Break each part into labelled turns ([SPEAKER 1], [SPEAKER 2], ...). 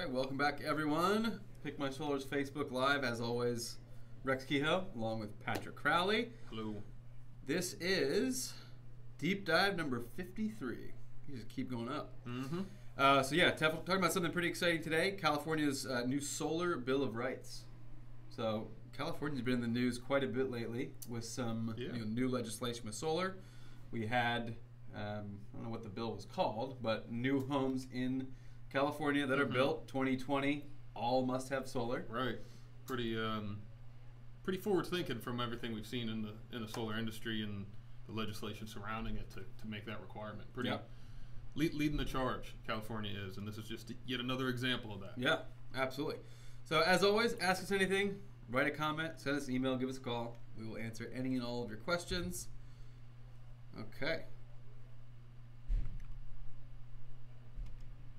[SPEAKER 1] right, welcome back, everyone. Pick My Solar's Facebook Live, as always, Rex Kehoe, along with Patrick Crowley.
[SPEAKER 2] Hello.
[SPEAKER 1] This is Deep Dive number 53. You just keep going up.
[SPEAKER 2] Mm-hmm.
[SPEAKER 1] Talking about something pretty exciting today, California's new Solar Bill of Rights. So California's been in the news quite a bit lately with some new legislation with solar. We had, I don't know what the bill was called, but new homes in California that are built 2020 all must have solar.
[SPEAKER 2] Right. Pretty forward thinking from everything we've seen in the solar industry and the legislation surrounding it to make that requirement. Pretty leading the charge, California is, and this is just yet another example of that.
[SPEAKER 1] Yeah, absolutely. So as always, ask us anything, write a comment, send us an email, give us a call. We will answer any and all of your questions. Okay.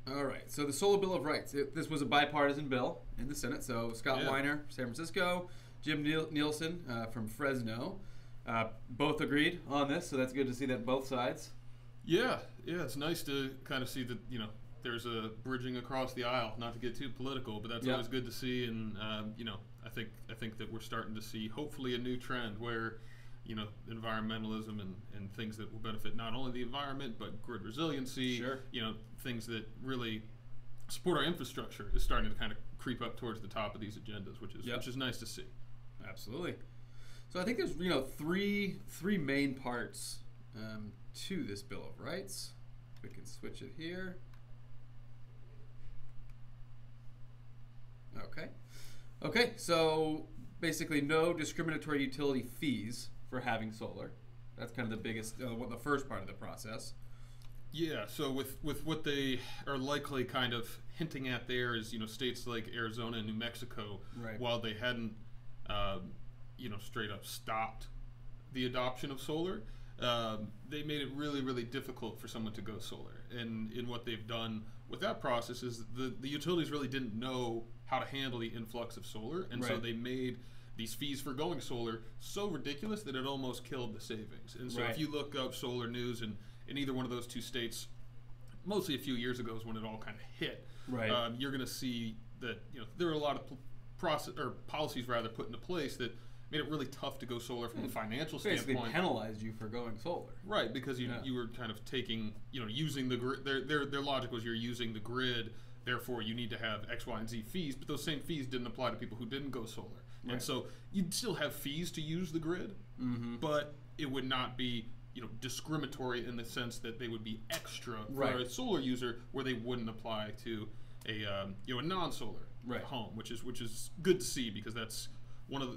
[SPEAKER 1] All right, so the Solar Bill of Rights. This was a bipartisan bill in the Senate. So Scott Weiner, San Francisco, Jim Nielsen from Fresno, both agreed on this. So that's good to see that both sides. Yeah,
[SPEAKER 2] it's nice to kind of see that there's a bridging across the aisle. Not to get too political, but that's always good to see. And I think that we're starting to see hopefully a new trend where environmentalism and things that will benefit not only the environment but grid resiliency, things that really support our infrastructure is starting to kind of creep up towards the top of these agendas, which is nice to see.
[SPEAKER 1] Absolutely. So I think there's three main parts to this Bill of Rights. We can switch it here. Okay, so basically no discriminatory utility fees for having solar. That's kind of the biggest, the first part of the process.
[SPEAKER 2] Yeah, so with what they are likely kind of hinting at there is, states like Arizona and New Mexico, while they hadn't, straight up stopped the adoption of solar, they made it really, really difficult for someone to go solar. And in what they've done with that process is the utilities really didn't know how to handle the influx of solar, and so they made these fees for going solar so ridiculous that it almost killed the savings. And so if you look up solar news in either one of those two states, mostly a few years ago is when it all kind of hit. You're going to see that there are a lot of policies rather put into place that made it really tough to go solar from a financial standpoint.
[SPEAKER 1] Basically penalized you for going solar.
[SPEAKER 2] Right, because you were kind of taking, using the grid. Their logic was you're using the grid, therefore you need to have X, Y, and Z fees, but those same fees didn't apply to people who didn't go solar. And so you'd still have fees to use the grid, but it would not be discriminatory in the sense that they would be extra for a solar user where they wouldn't apply to a non-solar home, which is good to see because that's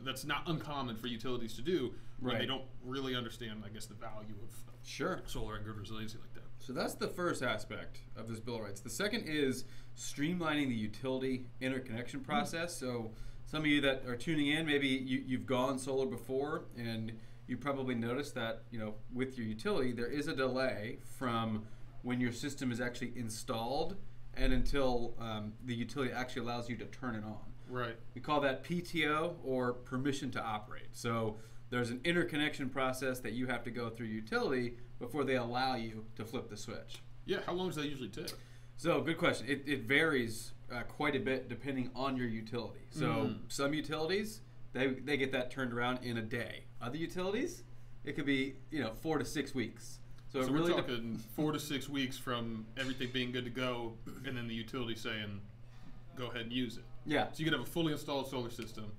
[SPEAKER 2] that's not uncommon for utilities to do when they don't really understand, I guess, the value of solar and grid resiliency like that.
[SPEAKER 1] So that's the first aspect of this Bill of Rights. The second is streamlining the utility interconnection process. So some of you that are tuning in, maybe you've gone solar before, and you probably noticed that with your utility there is a delay from when your system is actually installed and until the utility actually allows you to turn it on.
[SPEAKER 2] Right.
[SPEAKER 1] We call that PTO, or permission to operate. So there's an interconnection process that you have to go through utility before they allow you to flip the switch.
[SPEAKER 2] Yeah, how long does that usually take?
[SPEAKER 1] So good question. It varies quite a bit depending on your utility. So some utilities, they get that turned around in a day. Other utilities, it could be 4 to 6 weeks.
[SPEAKER 2] So we're talking 4 to 6 weeks from everything being good to go, and then the utility saying, go ahead and use it.
[SPEAKER 1] Yeah.
[SPEAKER 2] So you could have a fully installed solar system,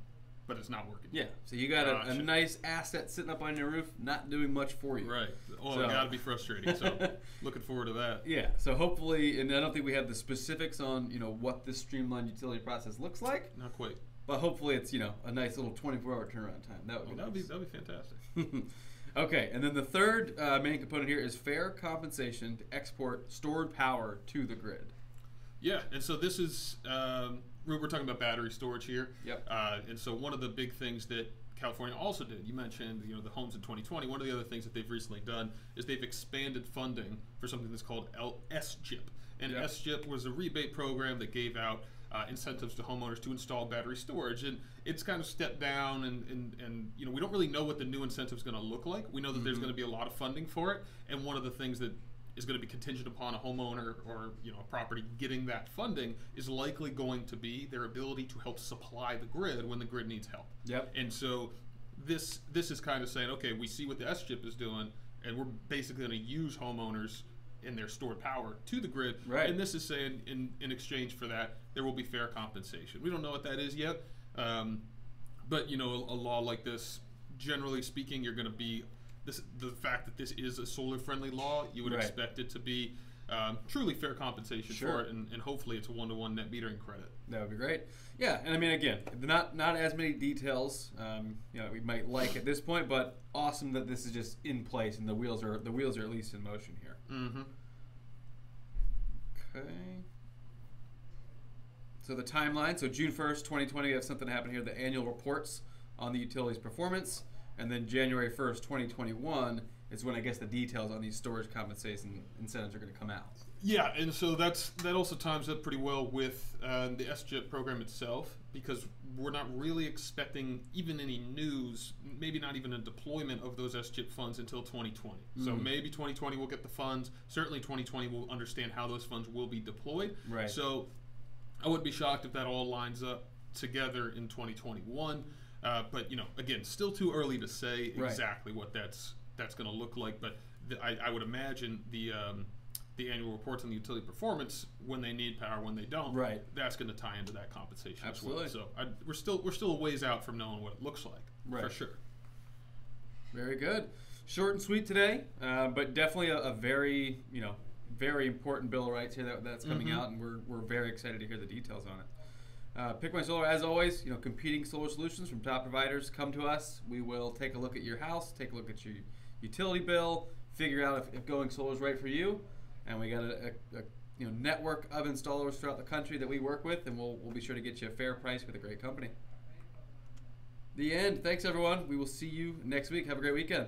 [SPEAKER 2] but it's not working.
[SPEAKER 1] Yeah. So you got a nice asset sitting up on your roof, not doing much for you.
[SPEAKER 2] Right. Oh, it got to be frustrating. So looking forward to that.
[SPEAKER 1] Yeah. So hopefully, and I don't think we have the specifics on what this streamlined utility process looks like.
[SPEAKER 2] Not quite.
[SPEAKER 1] But hopefully it's a nice little 24-hour turnaround time. That would be nice.
[SPEAKER 2] That'd be fantastic.
[SPEAKER 1] Okay, and then the third main component here is fair compensation to export stored power to the grid.
[SPEAKER 2] Yeah, and so this is we're talking about battery storage here.
[SPEAKER 1] Yep.
[SPEAKER 2] And so one of the big things that California also did, you mentioned the homes in 2020. One of the other things that they've recently done is they've expanded funding for something that's called SGIP. And SGIP was a rebate program that gave out incentives to homeowners to install battery storage, and it's kind of stepped down, and we don't really know what the new incentive is going to look like. We know that there's going to be a lot of funding for it, and one of the things that is going to be contingent upon a homeowner or a property getting that funding is likely going to be their ability to help supply the grid when the grid needs help.
[SPEAKER 1] Yep.
[SPEAKER 2] And so this is kind of saying, okay, we see what the SCHIP is doing, and we're basically going to use homeowners in their stored power to the grid.
[SPEAKER 1] Right.
[SPEAKER 2] And this is saying in exchange for that, there will be fair compensation. We don't know what that is yet, but a law like this, generally speaking, you're going to be the fact that this is a solar-friendly law, you would expect it to be truly fair compensation for it, and hopefully it's a one-to-one net metering credit.
[SPEAKER 1] That would be great. Yeah, and I mean, again, not as many details we might like at this point, but awesome that this is just in place and the wheels are at least in motion here.
[SPEAKER 2] Mm-hmm.
[SPEAKER 1] Okay. So the timeline. So June 1st, 2020, we have something to happen here. The annual reports on the utility's performance, and then January 1st, 2021 is when I guess the details on these storage compensation incentives are going to come out.
[SPEAKER 2] Yeah, and so that also times up pretty well with the SCHIP program itself, because we're not really expecting even any news, maybe not even a deployment of those SCHIP funds until 2020. So maybe 2020 we'll get the funds. Certainly 2020 we'll understand how those funds will be deployed.
[SPEAKER 1] Right.
[SPEAKER 2] So I wouldn't be shocked if that all lines up together in 2021. But again, still too early to say exactly what that's going to look like. But I would imagine the annual reports on the utility performance, when they need power, when they don't, that's going to tie into that compensation as well. So we're still a ways out from knowing what it looks like, for sure.
[SPEAKER 1] Very good. Short and sweet today, but definitely a very very important Bill of Rights here that's coming out, and we're very excited to hear the details on it. Pick My Solar, as always, competing solar solutions from top providers. Come to us. We will take a look at your house, take a look at your utility bill, figure out if going solar is right for you. And we got a network of installers throughout the country that we work with, and we'll be sure to get you a fair price with a great company. The end. Thanks, everyone. We will see you next week. Have a great weekend.